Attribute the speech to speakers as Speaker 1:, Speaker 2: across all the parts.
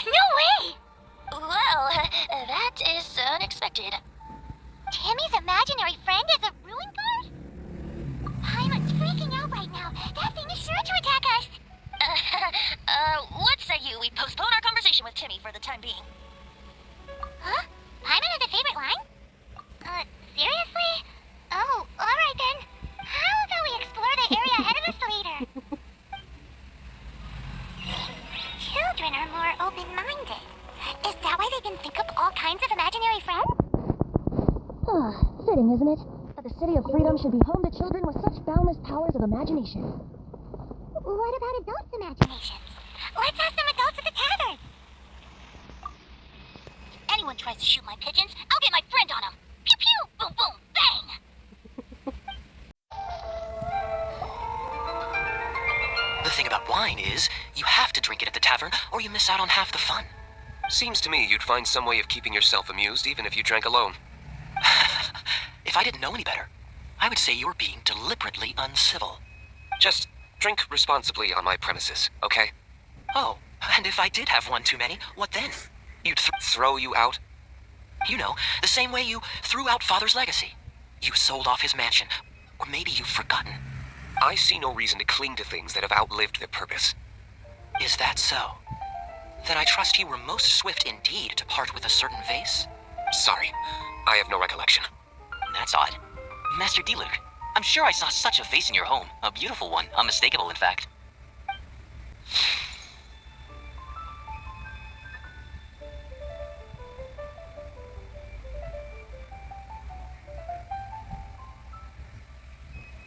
Speaker 1: No way! Well, that is unexpected. Timmie's imaginary friend is a ruin guard? Paimon's freaking out right now. That thing is sure to attack us. What say you we postpone our conversation with Timmie for the time being? Huh? Paimon has a favorite line? Seriously? Oh, alright then. How about we explore the area ahead of us later? Children are more open-minded. Is that why they can think up all kinds of imaginary friends?
Speaker 2: Fitting, isn't it? That the City of Freedom should be home to children with such boundless powers of imagination.
Speaker 1: What about adults' imaginations? Let's ask some adults at the tavern. If anyone tries to shoot my pigeons, I'll get my friend on them. Pew pew, boom boom, bang!
Speaker 3: The thing about wine is, you have to drink it at the tavern, or you miss out on half the fun.
Speaker 4: Seems to me you'd find some way of keeping yourself amused even if you drank alone.
Speaker 3: If I didn't know any better, I would say you're being deliberately uncivil.
Speaker 4: Just drink responsibly on my premises, okay?
Speaker 3: Oh, and if I did have one too many, what then?
Speaker 4: You'd throw you out?
Speaker 3: You know, the same way you threw out Father's legacy. You sold off his mansion, or maybe you've forgotten.
Speaker 4: I see no reason to cling to things that have outlived their purpose.
Speaker 3: Is that so? Then I trust you were most swift indeed to part with a certain vase?
Speaker 4: Sorry, I have no recollection.
Speaker 5: That's odd. Master Diluc, I'm sure I saw such a vase in your home. A beautiful one, unmistakable in fact.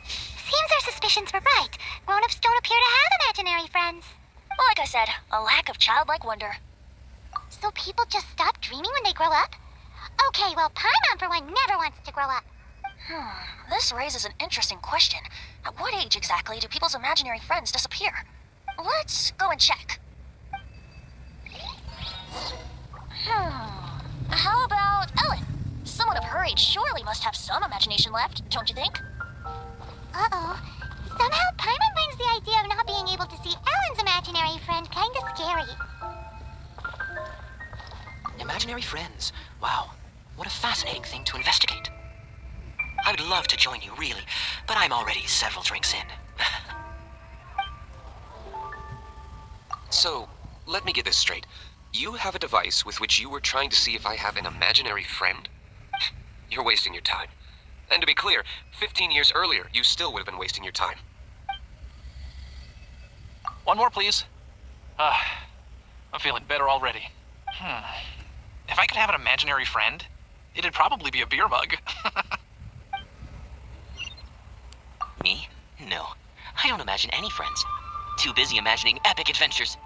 Speaker 1: Seems our suspicions were right. Grown-ups don't appear to have imaginary friends.
Speaker 2: Well, like I said, a lack of childlike wonder.
Speaker 1: So people just stop dreaming when they grow up? Okay, well, Paimon for one never wants to grow up.
Speaker 2: This raises an interesting question. At what age exactly do people's imaginary friends disappear? Let's go and check. How about Ellen? Someone of her age surely must have some imagination left, don't you think?
Speaker 1: Uh-oh. Somehow Paimon finds the idea of not being able to see Ellen's imaginary friend kinda scary.
Speaker 3: Imaginary friends. Wow, what a fascinating thing to investigate. I would love to join you, really, but I'm already several drinks in.
Speaker 4: So, let me get this straight. You have a device with which you were trying to see if I have an imaginary friend? You're wasting your time. And to be clear, 15 years earlier, you still would have been wasting your time.
Speaker 6: One more, please. I'm feeling better already. If I could have an imaginary friend, it'd probably be a beer mug.
Speaker 5: Me? No. I don't imagine any friends. Too busy imagining epic adventures.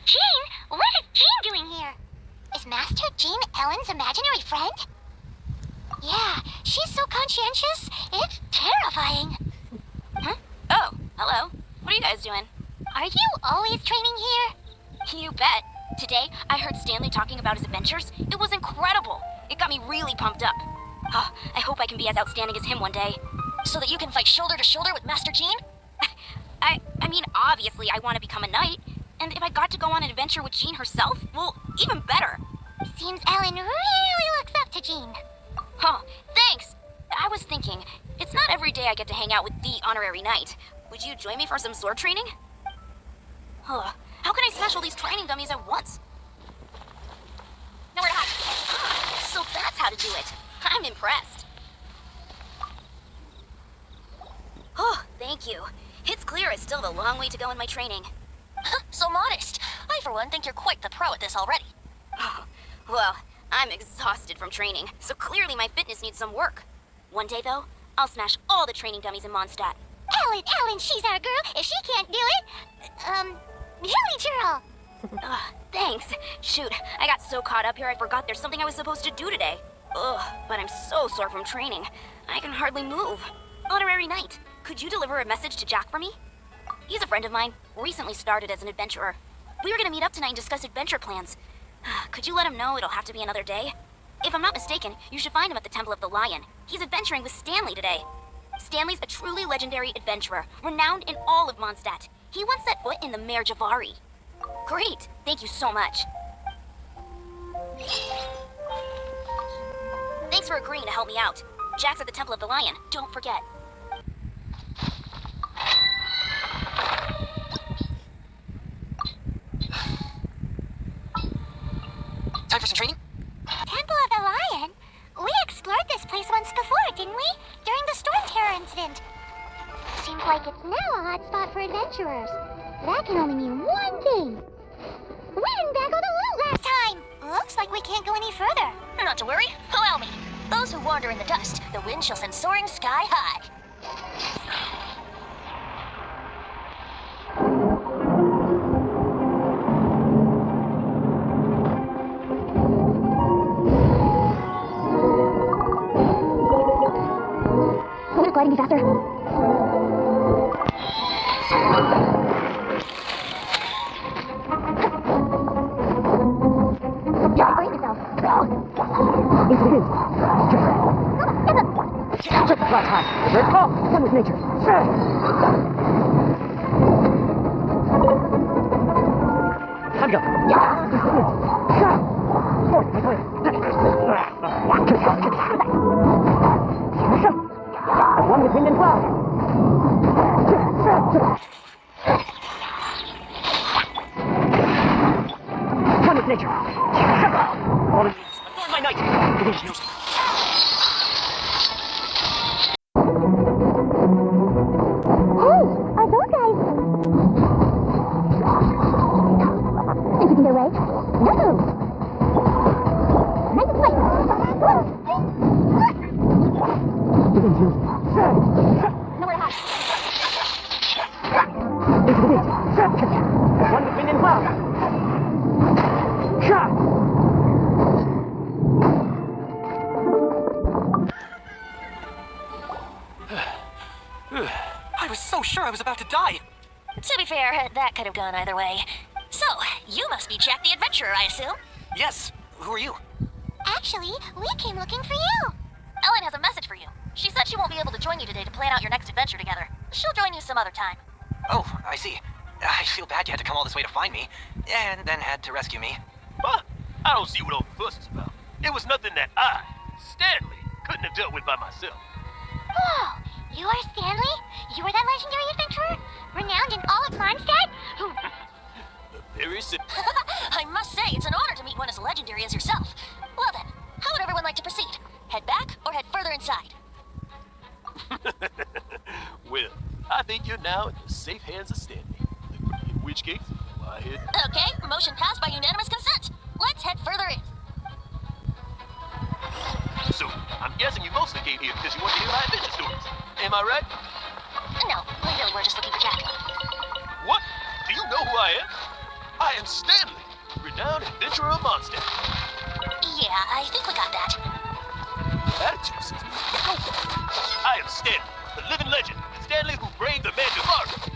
Speaker 1: Jean? What is Jean doing here? Is Master Jean Ellen's imaginary friend? Yeah, she's so conscientious, it's terrifying.
Speaker 2: Huh? Oh, hello. What are you guys doing?
Speaker 1: Are you always training here?
Speaker 2: You bet. Today, I heard Stanley talking about his adventures. It was incredible. It got me really pumped up. Oh, I hope I can be as outstanding as him one day. So that you can fight shoulder to shoulder with Master Jean? I mean, obviously I want to become a knight. And if I got to go on an adventure with Jean herself, well, even better.
Speaker 1: Seems Ellen really looks up to Jean.
Speaker 2: Oh, thanks. I was thinking, it's not every day I get to hang out with the honorary knight. Would you join me for some sword training? Huh. How can I smash all these training dummies at once? Nowhere to hide. So that's how to do it. I'm impressed. Oh, thank you. It's clear I still have a long way to go in my training. So modest. I, for one, think you're quite the pro at this already. Oh, well, I'm exhausted from training, so clearly my fitness needs some work. One day, though, I'll smash all the training dummies in Mondstadt.
Speaker 1: Ellen, she's our girl. If she can't do it, Hilly Churl.
Speaker 2: Thanks. Shoot, I got so caught up here I forgot there's something I was supposed to do today. Ugh, but I'm so sore from training. I can hardly move. Honorary Knight, could you deliver a message to Jack for me? He's a friend of mine, recently started as an adventurer. We were gonna meet up tonight and discuss adventure plans. Could you let him know it'll have to be another day? If I'm not mistaken, you should find him at the Temple of the Lion. He's adventuring with Stanley today. Stanley's a truly legendary adventurer, renowned in all of Mondstadt. He once set foot in the Mare Javari. Great! Thank you so much. Thanks for agreeing to help me out. Jack's at the Temple of the Lion. Don't forget.
Speaker 3: Time for some training?
Speaker 1: Temple of the Lion? We explored this place once before, didn't we? During the Storm Terror incident. Seems like it's now a hot spot for adventurers. That can only mean one thing. We didn't bag all the loot last time. Looks like we can't go any further.
Speaker 2: Not to worry. Allow me. Those who wander in the dust, the wind shall send soaring sky high.
Speaker 1: Will gliding be faster? Brace yourself.
Speaker 7: Into the wind. Check the flat high. Let's go. One with nature. Time to go. Into the wind. Forward, make way. One with wind and cloud. One with nature. All in adorn my night. The wind knows.
Speaker 1: Hey, are those guys... Thinking their way? No! Nice and spicy.
Speaker 7: The wind knows.
Speaker 1: Nowhere to hide.
Speaker 7: Into the wind. One with wind and cloud.
Speaker 3: I was so sure I was about to die.
Speaker 2: To be fair, that could have gone either way. So, you must be Jack the Adventurer, I assume?
Speaker 3: Yes. Who are you?
Speaker 1: Actually, we came looking for you.
Speaker 2: Ellen has a message for you. She said she won't be able to join you today to plan out your next adventure together. She'll join you some other time.
Speaker 3: Oh, I see. I feel bad you had to come all this way to find me, and then had to rescue me.
Speaker 8: Huh? I don't see what all the fuss is about. It was nothing that I, Stanley, couldn't have dealt with by myself.
Speaker 1: Whoa, you are Stanley? You were that legendary adventurer? Renowned in all of Mondstadt? Who...
Speaker 8: Very simple.
Speaker 2: I must say, it's an honor to meet one as legendary as yourself. Well then, how would everyone like to proceed? Head back or head further inside?
Speaker 8: Well, I think you're now in the safe hands of Stanley. In which case, I head...
Speaker 2: Okay, motion passed by unanimous consent. Let's head further in.
Speaker 8: So, I'm guessing you mostly came here because you want to hear my adventure stories. Am I right?
Speaker 2: No, we really were just looking for Jack.
Speaker 8: What? Do you know who I am? I am Stanley, renowned adventurer of Mondstadt.
Speaker 2: Yeah, I think we got that.
Speaker 8: Attitude says me. Go for it. I am Stanley, the living legend. Stanley who braved the Mare Javari.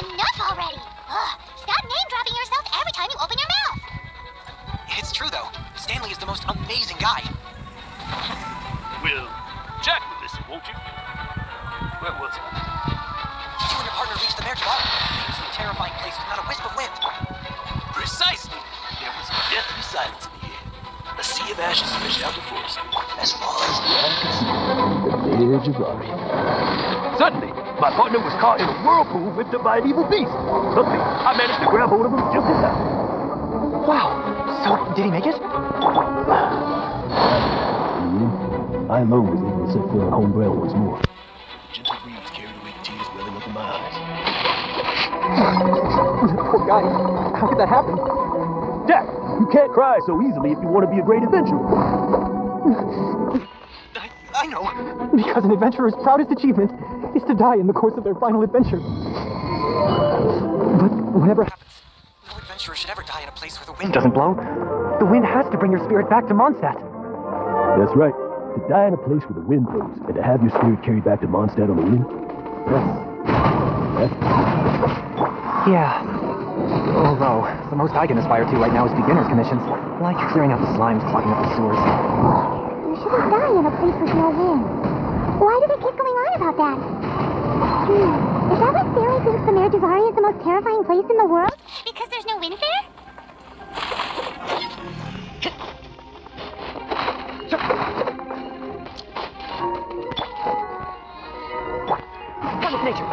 Speaker 1: Enough already! Ugh, stop name-dropping yourself every time you open your mouth!
Speaker 3: It's true, though. Stanley is the most amazing guy.
Speaker 8: Well, Jack will listen, won't you? Where was I?
Speaker 3: You and your partner reached the Mare Javari. It was a terrifying place with not a wisp of wind.
Speaker 8: Precisely. There was a deathly silence in the air. A sea of ashes stretched out before us, as far as the eye could see. The Mare Javari. Suddenly, my partner was caught in a whirlpool whipped up by an evil beast. Luckily, I managed to grab hold of him just in time.
Speaker 7: Wow. So, did he make it?
Speaker 8: I alone was able to set foot on home ground once more. The gentle breeze carried away the tears welling up in my eyes.
Speaker 7: Poor guy. How could that happen?
Speaker 8: Jack, you can't cry so easily if you want to be a great adventurer.
Speaker 3: I know.
Speaker 7: Because an adventurer's proudest achievement is to die in the course of their final adventure. But whatever happens,
Speaker 3: No adventurer should ever die in a place where the
Speaker 7: wind
Speaker 3: wind
Speaker 7: doesn't blow. The wind has to bring your spirit back to Mondstadt.
Speaker 8: That's right. To die in a place where the wind blows and to have your spirit carried back to Mondstadt on the wind.
Speaker 7: Yeah. Although, the most I can aspire to right now is beginner's commissions, like clearing out the slimes clogging up the sewers.
Speaker 1: You shouldn't die in a place with no wind. Why do they keep going on about that? Is that why Stanley thinks the MYMTPGI is the most terrifying place in the world? Because there's no wind there?
Speaker 7: Come with nature.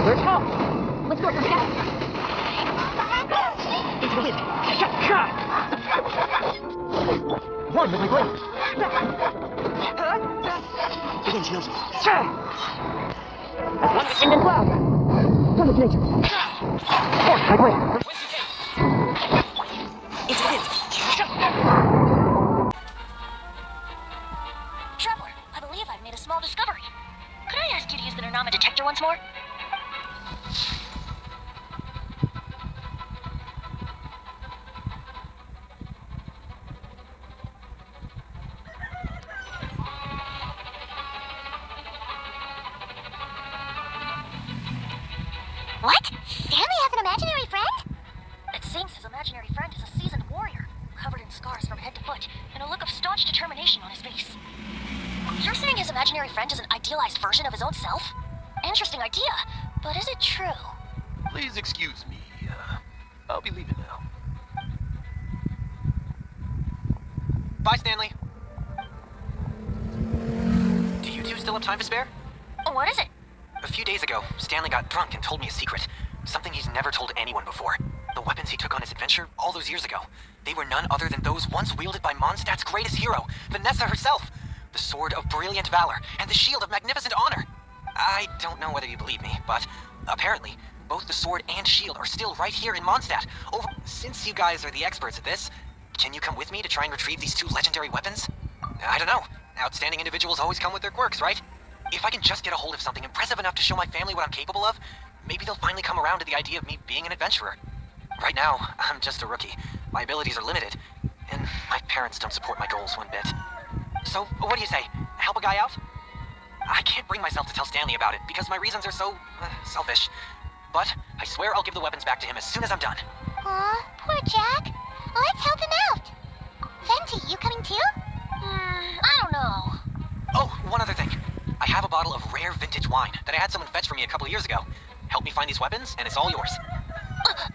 Speaker 7: Where's home? Let's go for that. Into the wind. One with my blade. The wind's nose. One with wind and cloud. One with nature. Four, my blade. Into the wind.
Speaker 2: Traveler, I believe I've made a small discovery. Could I ask you to use the Nernama detector once more?
Speaker 1: What? Stanley has an imaginary friend?
Speaker 2: It seems his imaginary friend is a seasoned warrior, covered in scars from head to foot, and a look of staunch determination on his face. You're saying his imaginary friend is an idealized version of his own self? Interesting idea, but is it true?
Speaker 8: Please excuse me. I'll be leaving now.
Speaker 3: Bye, Stanley. Do you two still have time to spare?
Speaker 2: What is it?
Speaker 3: A few days ago, Stanley got drunk and told me a secret. Something he's never told anyone before. The weapons he took on his adventure all those years ago. They were none other than those once wielded by Mondstadt's greatest hero, Vanessa herself. The sword of brilliant valor and the shield of magnificent honor. I don't know whether you believe me, but apparently, both the sword and shield are still right here in Mondstadt. Since you guys are the experts at this, can you come with me to try and retrieve these two legendary weapons? I don't know. Outstanding individuals always come with their quirks, right? If I can just get a hold of something impressive enough to show my family what I'm capable of, maybe they'll finally come around to the idea of me being an adventurer. Right now, I'm just a rookie. My abilities are limited, and my parents don't support my goals one bit. So, what do you say? Help a guy out? I can't bring myself to tell Stanley about it because my reasons are so selfish. But I swear I'll give the weapons back to him as soon as I'm done.
Speaker 1: Aw, poor Jack. Let's help him out. Venti, you coming too?
Speaker 2: I don't know.
Speaker 3: Oh, one other thing. I have a bottle of rare vintage wine that I had someone fetch for me a couple of years ago. Help me find these weapons, and it's all yours.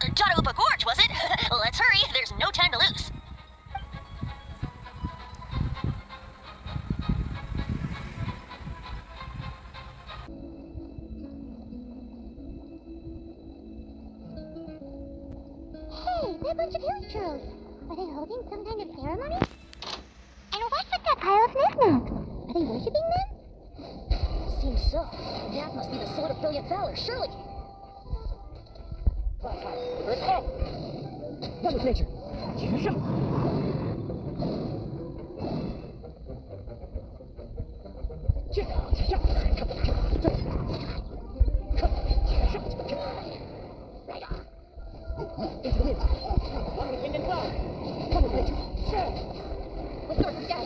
Speaker 2: Tadaupa Gorge, was it? Let's hurry, there's no time to lose.
Speaker 1: Hey, they're a bunch of hilly trolls. Are they holding some kind of ceremony? And what's with that pile of knickknacks? Are they worshipping them?
Speaker 2: Seems so. That must be the sword of brilliant valor, surely.
Speaker 7: Where's home? One with nature. Into the wind. One with wind and cloud. One with nature. Let's start with that.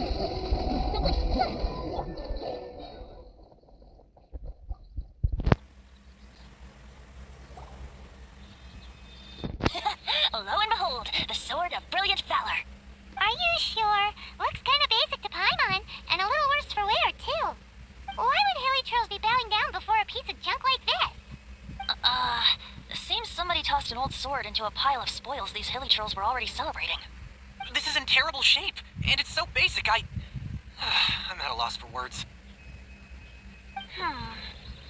Speaker 2: Lo and behold, the sword of brilliant valor.
Speaker 1: Are you sure? Looks kind of basic to Paimon, and a little worse for wear, too. Why would hilly trolls be bowing down before a piece of junk like this?
Speaker 2: Seems somebody tossed an old sword into a pile of spoils these hilly trolls were already celebrating.
Speaker 3: This is in terrible shape, and it's so basic, I'm at a loss for words.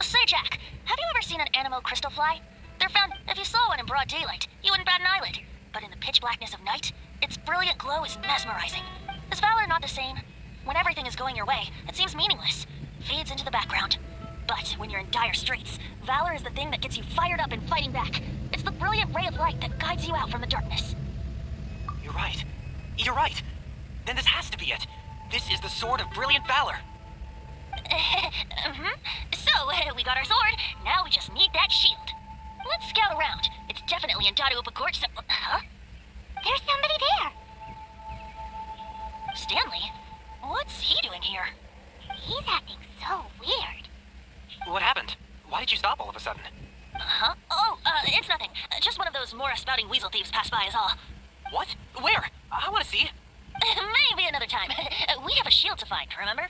Speaker 2: Say, Jack, have you ever seen an anemo crystal fly? They're found, if you saw one in broad daylight, you wouldn't bat an eyelid. But in the pitch blackness of night, its brilliant glow is mesmerizing. Is valor not the same? When everything is going your way, it seems meaningless, fades into the background. But when you're in dire straits, valor is the thing that gets you fired up and fighting back. It's the brilliant ray of light that guides you out from the darkness.
Speaker 3: You're right. You're right. Then this has to be it. This is the sword of brilliant valor.
Speaker 2: So, we got our sword. Now we just need that shield. Let's scout around. It's definitely in Dada Upagort, so... Huh?
Speaker 1: There's somebody there.
Speaker 2: Stanley? What's he doing here?
Speaker 1: He's acting so weird.
Speaker 3: What happened? Why did you stop all of a sudden?
Speaker 2: Huh? Oh, it's nothing. Just one of those Mora-spouting weasel thieves passed by is all.
Speaker 3: What? Where? I want to see.
Speaker 2: Maybe another time. We have a shield to find, remember?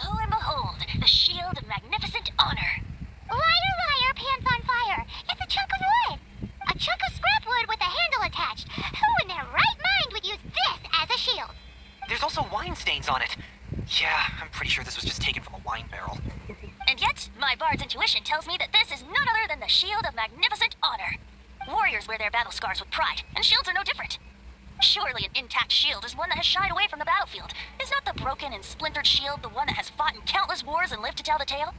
Speaker 2: Lo and behold, the shield of magnificent honor.
Speaker 1: Liar, liar, pants on fire. It's a chunk of wood. A chunk of scrap wood with a handle attached. Who in their right mind would use this as a shield?
Speaker 3: There's also wine stains on it. Yeah, I'm pretty sure this was just taken from a wine barrel.
Speaker 2: And yet, my bard's intuition tells me that this is none other than the shield of magnificent honor. Warriors wear their battle scars with pride, and shields are no different. Surely an intact shield is one that has shied away from the battlefield. Is not the broken and splintered shield the one that has fought in countless wars and lived to tell the tale?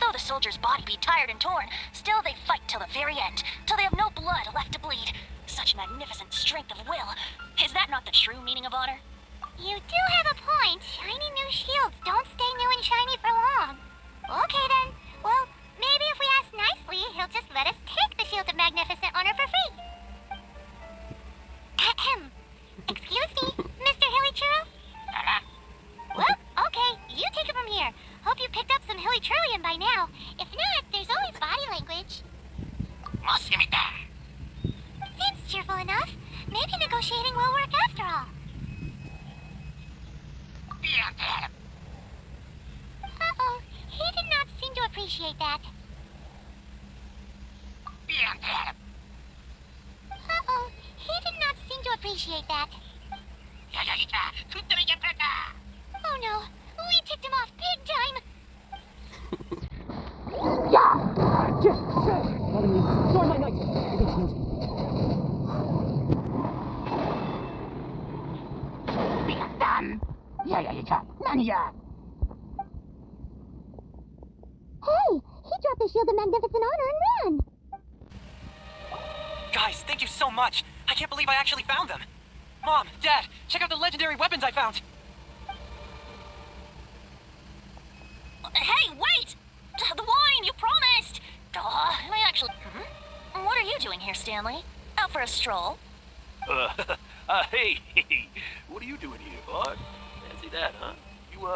Speaker 2: Though the soldier's body be tired and torn, still they fight till the very end, till they have no blood left to bleed. Such magnificent strength of will. Is that not the true meaning of honor?
Speaker 1: You do have a point. Shiny new shields don't stay new and shiny for long. Okay then. Well, maybe if we ask nicely, he'll just let us take the shield of magnificent honor for free. Ahem. Excuse me, Mr. Hilly Churro? Well, okay, you take it from here. Hope you picked up some Hilly Churlian by now. If not, there's always body language. Seems cheerful enough. Maybe negotiating will work after all. Uh-oh, he did not seem to appreciate that. Uh-oh, he did not seem to appreciate that. Oh no, we ticked him off big time.
Speaker 7: Storm my knight!
Speaker 1: Hey, he dropped the shield of magnificent honor and ran.
Speaker 3: Guys, thank you so much. I can't believe I actually found them. Mom, Dad, check out the legendary weapons I found.
Speaker 2: Hey, wait! The wine, you promised! I actually... What are you doing here, Stanley? Out for a stroll?
Speaker 8: Hey, what are you doing here, bud? Fancy that, huh? You,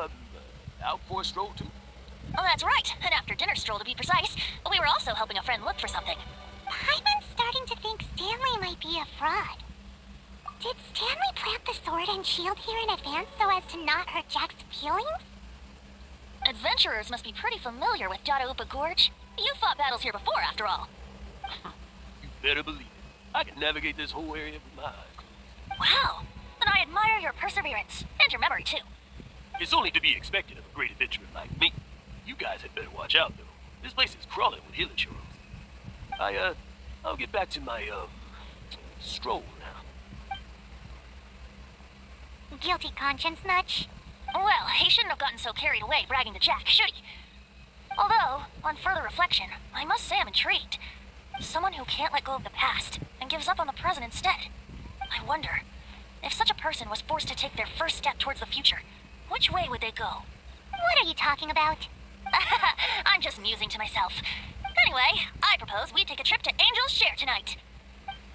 Speaker 8: out for a stroll, too?
Speaker 2: Oh, that's right. An after-dinner stroll, to be precise. We were also helping a friend look for something.
Speaker 1: I'm starting to think Stanley might be a fraud. Did Stanley plant the sword and shield here in advance so as to not hurt Jack's feelings?
Speaker 2: Adventurers must be pretty familiar with Dada Upa Gorge. You fought battles here before, after all.
Speaker 8: You better believe it. I can navigate this whole area with my eyes closed.
Speaker 2: Wow. And I admire your perseverance. And your memory, too.
Speaker 8: It's only to be expected of a great adventurer like me. You guys had better watch out, though. This place is crawling with hilichurros. I'll get back to my, stroll now.
Speaker 1: Guilty conscience much?
Speaker 2: Well, he shouldn't have gotten so carried away bragging to Jack, should he? Although, on further reflection, I must say I'm intrigued. Someone who can't let go of the past and gives up on the present instead. I wonder, if such a person was forced to take their first step towards the future, which way would they go?
Speaker 1: What are you talking about?
Speaker 2: I'm just musing to myself. Anyway, I propose we take a trip to Angel's Share tonight.